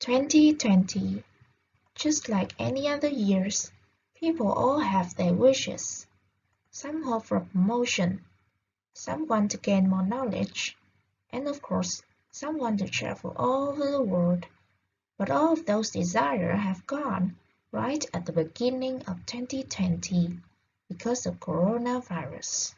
2020. Just like any other years, people all have their wishes. Some hope for promotion, some want to gain more knowledge, and of course, some want to travel all over the world. But all of those desires have gone right at the beginning of 2020 because of coronavirus.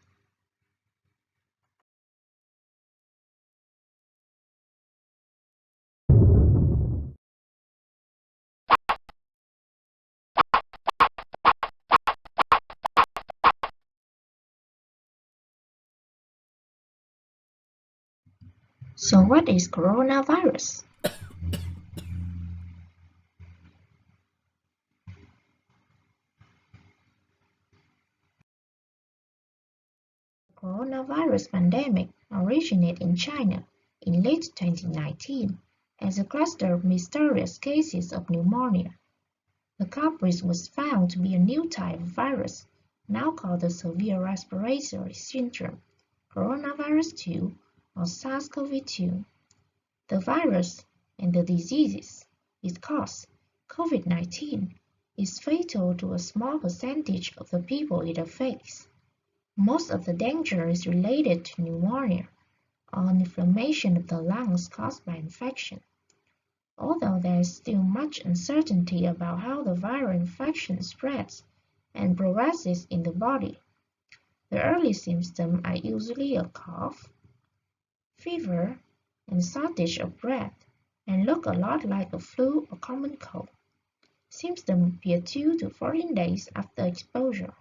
So what is coronavirus? The coronavirus pandemic originated in China in late 2019 as a cluster of mysterious cases of pneumonia. The culprit was found to be a new type of virus, now called the severe respiratory syndrome, coronavirus 2 or SARS-CoV-2. The virus and the diseases it causes, COVID-19, is fatal to a small percentage of the people it affects. Most of the danger is related to pneumonia, or inflammation of the lungs caused by infection. Although there is still much uncertainty about how the viral infection spreads and progresses in the body, the early symptoms are usually a cough, fever, and shortage of breath, and look a lot like a flu or common cold. Symptoms appear 2 to 14 days after exposure.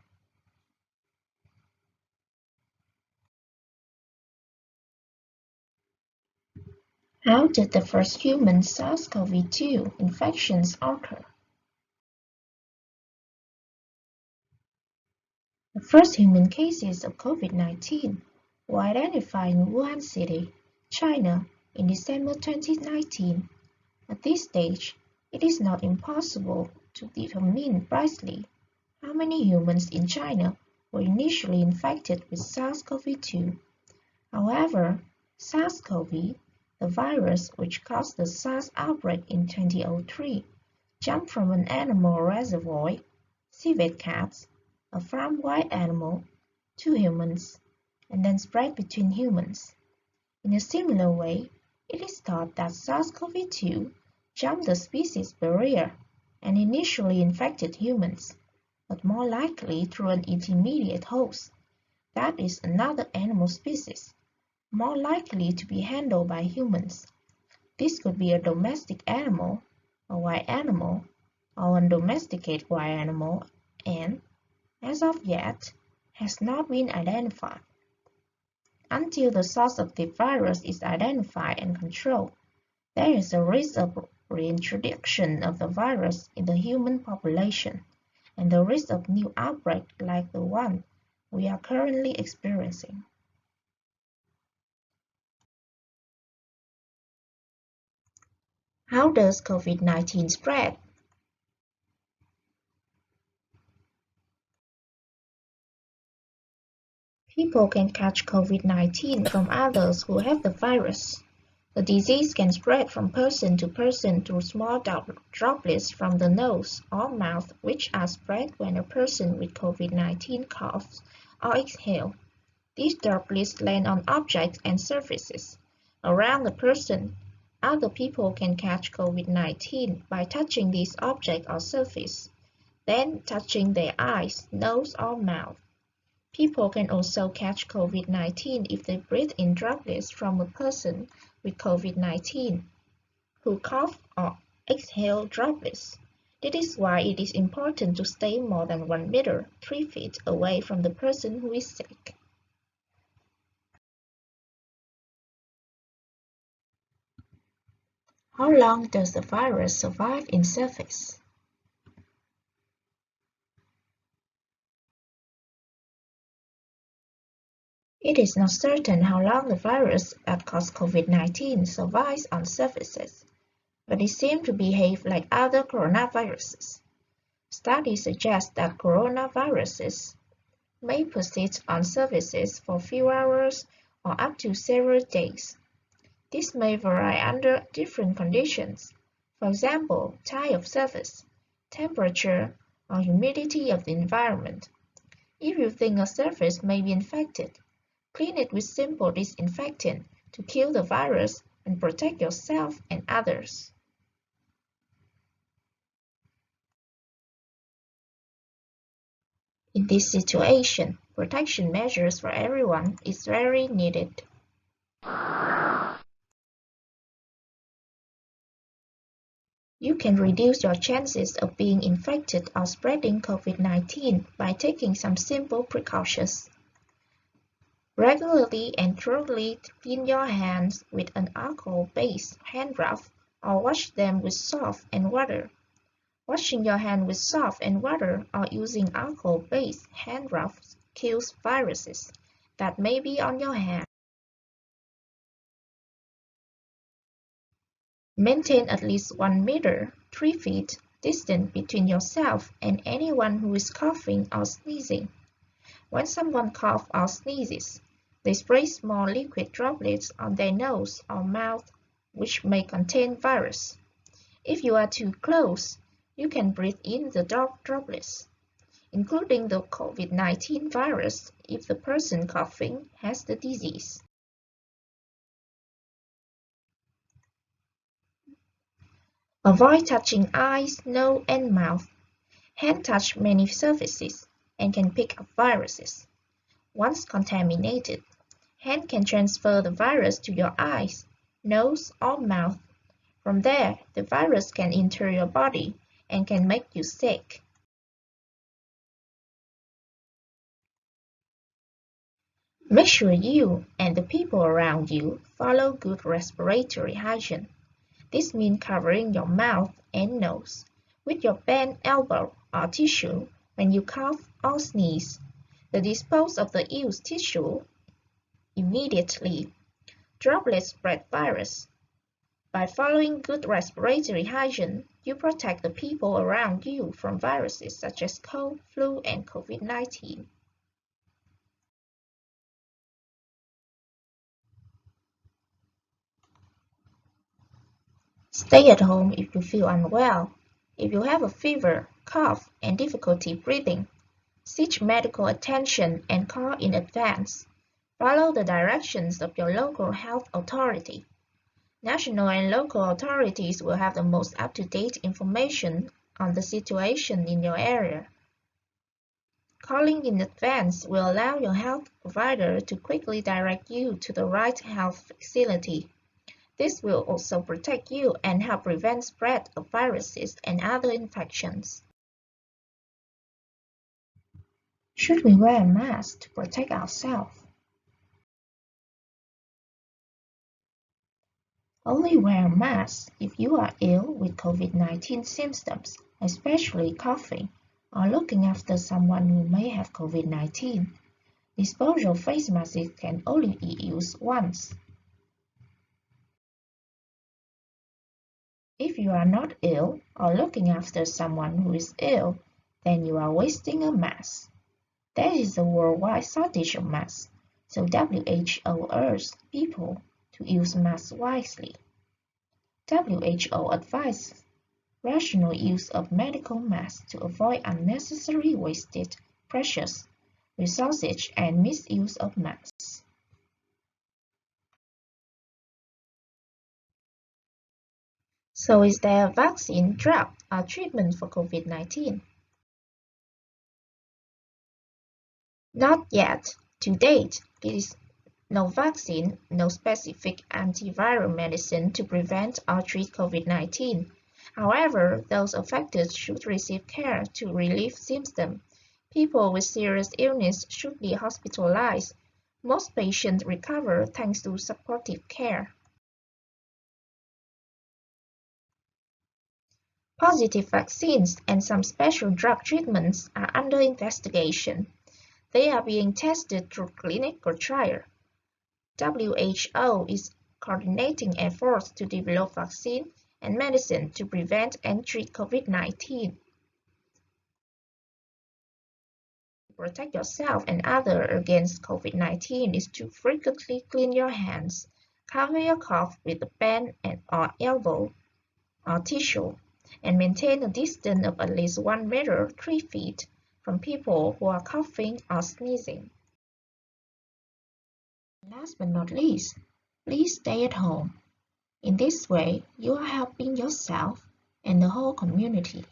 How did the first human SARS-CoV-2 infections occur? The first human cases of COVID-19 were identified in Wuhan City, China, in December 2019. At this stage, it is not impossible to determine precisely how many humans in China were initially infected with SARS-CoV-2. However, SARS-CoV, the virus which caused the SARS outbreak in 2003, jumped from an animal reservoir, civet cats, a farm wild animal, to humans, and then spread between humans. In a similar way, it is thought that SARS-CoV-2 jumped the species barrier and initially infected humans, but more likely through an intermediate host, that is another animal species, more likely to be handled by humans. This could be a domestic animal, a wild animal, or a domesticated wild animal, and, as of yet, has not been identified. Until the source of the virus is identified and controlled, there is a risk of reintroduction of the virus in the human population, and the risk of new outbreaks like the one we are currently experiencing. How does COVID-19 spread? People can catch COVID-19 from others who have the virus. The disease can spread from person to person through small droplets from the nose or mouth, which are spread when a person with COVID-19 coughs or exhales. These droplets land on objects and surfaces around the person. Other people can catch COVID-19 by touching these objects or surface, then touching their eyes, nose, or mouth. People can also catch COVID-19 if they breathe in droplets from a person with COVID-19 who cough or exhale droplets. That is why it is important to stay more than 1 meter, 3 feet away from the person who is sick. How long does the virus survive in surface? It is not certain how long the virus that caused COVID-19 survives on surfaces, but it seems to behave like other coronaviruses. Studies suggest that coronaviruses may persist on surfaces for a few hours or up to several days. This may vary under different conditions, For example, type of surface, temperature, or humidity of the environment. If you think a surface may be infected, clean it with simple disinfectant to kill the virus and protect yourself and others. In this situation, protection measures for everyone is very needed. You can reduce your chances of being infected or spreading COVID-19 by taking some simple precautions. Regularly and thoroughly clean your hands with an alcohol-based hand rub or wash them with soap and water. Washing your hands with soap and water or using alcohol-based hand rubs kills viruses that may be on your hands. Maintain at least 1 meter, 3 feet, distance between yourself and anyone who is coughing or sneezing. When someone coughs or sneezes, they spray small liquid droplets on their nose or mouth, which may contain virus. If you are too close, you can breathe in the droplets, including the COVID-19 virus if the person coughing has the disease. Avoid touching eyes, nose, and mouth. Hands touch many surfaces and can pick up viruses. Once contaminated, hand can transfer the virus to your eyes, nose, or mouth. From there, the virus can enter your body and can make you sick. Make sure you and the people around you follow good respiratory hygiene. This means covering your mouth and nose with your bent elbow or tissue when you cough or sneeze. Dispose of the used tissue immediately. Droplets spread virus. By following good respiratory hygiene, you protect the people around you from viruses such as cold, flu, and COVID-19. Stay at home if you feel unwell. If you have a fever, cough, and difficulty breathing, seek medical attention and call in advance. Follow the directions of your local health authority. National and local authorities will have the most up-to-date information on the situation in your area. Calling in advance will allow your health provider to quickly direct you to the right health facility. This will also protect you and help prevent spread of viruses and other infections. Should we wear a mask to protect ourselves? Only wear a mask if you are ill with COVID-19 symptoms, especially coughing, or looking after someone who may have COVID-19. Disposable face masks can only be used once. If you are not ill or looking after someone who is ill, then you are wasting a mask. There is a worldwide shortage of masks, so WHO urges people to use masks wisely. WHO advises rational use of medical masks to avoid unnecessary wasted, precious resources and misuse of masks. So is there a vaccine, drug, or treatment for COVID-19? Not yet. To date, there is no vaccine, no specific antiviral medicine to prevent or treat COVID-19. However, those affected should receive care to relieve symptoms. People with serious illness should be hospitalized. Most patients recover thanks to supportive care. Positive vaccines and some special drug treatments are under investigation. They are being tested through clinical trial. WHO is coordinating efforts to develop vaccine and medicine to prevent and treat COVID-19. To protect yourself and others against COVID-19 is to frequently clean your hands, cover your cough with a pen or elbow, or tissue, and maintain a distance of at least 1 meter 3 feet from people who are coughing or sneezing. Last but not least, please stay at home. In this way, you are helping yourself and the whole community.